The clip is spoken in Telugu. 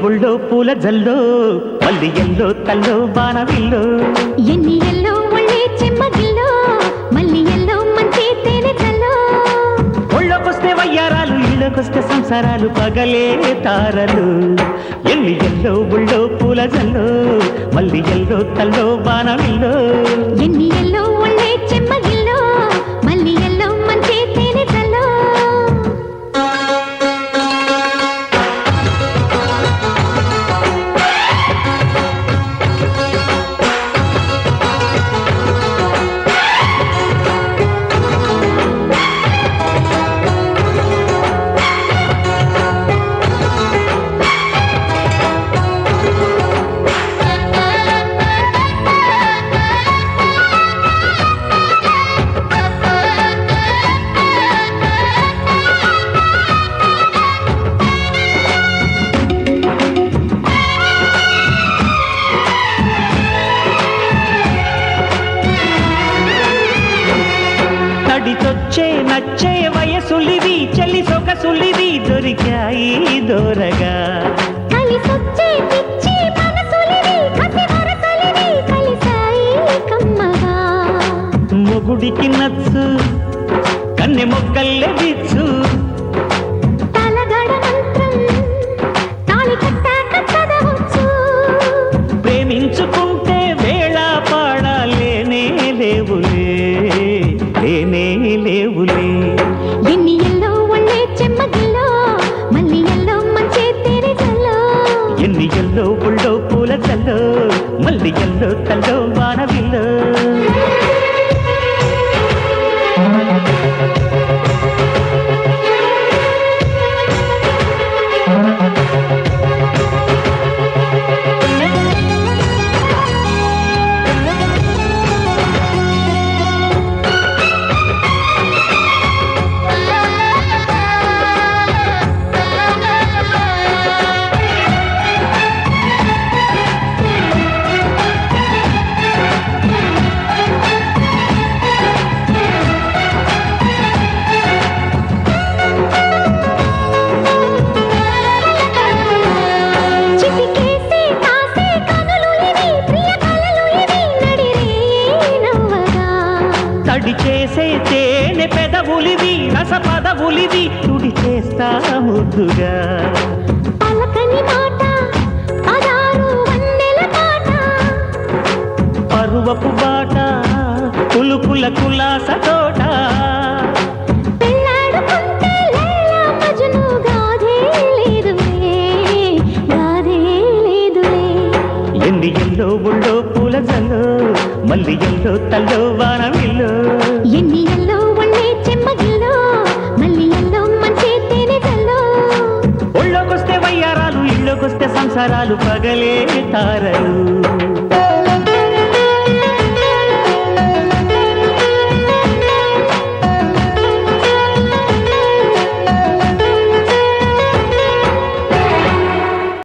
బుళ్ళో పూల జల్లో మల్లి ఎల్లో తల్లో బాణవిల్లో ఎన్ని ఎల్లో ఒళ్ళే చెమ్మగిల్లో మల్లి ఎల్లో మంచి తేనె జల్లో ఒళ్ళోకొస్తే వయ్యారాలు ఇళ్ళకొస్తే సంసారాలు పగలే తారలు ఎన్ని ఎల్లో బుళ్ళో పూల జల్లో మల్లి ఎల్లో తల్లో బాణవిల్లో ఎన్ని ఎల్లో ఒళ్ళే చెమ్మగిల్లో మల్లి ఎల్లో మంచి తేనె జల్లో తడిచొచ్చే నచ్చే వయసులివి చెల్లి సొగసులివి దొరికాయి దోరగా కలిసొచ్చే పిచ్చి మనసులివి కసి వరసలివి కలిసాయి కమ్మగా మొగుడికి నచ్చు కన్నె మొక్కల్లే బిచ్చు తలగడ మంత్రం తాళి కట్టాక చదవచ్చు ప్రేమించుకుంటే వేళ పాడాలేనే లేవులే లేనే లేవులే ఎన్ని ఎల్లో ఒళ్ళే చెమ్మగిల్లో మల్లి ఎల్లో మంచి తేనె జల్లో ఎన్ని ఎల్లో బుళ్ళో పూల చల్లో మల్లి ఎల్లో తల్లో వానవిల్లో చిటికేసే కాసే కనులు ఇవి ప్రియ కలలు ఇవి నడిరే నవ్వగా తడి చేసే తేనె పెదవులివి రస పదవులివి తుడి చేస్తా ముద్దుగా పలకని మాట పదారు వన్నెల పాట పరువపు బాట పులుపుల కులాస తోట పెళ్ళాడుకుంటే లైలా మజ్ను గాథే లేదులే గాథే లేదులే ఎన్ని ఎల్లో బుళ్ళో పూల జల్లో మల్లి ఎల్లో తల్లో వానవిల్లో ఎన్ని ఎల్లో ఒళ్ళే చెమ్మగిల్లో మల్లి ఎల్లో మంచి తేనె జల్లో ఒళ్ళోకొస్తే వయ్యారాలు ఇళ్ళోకొస్తే సంసారాలు పగలే తారలు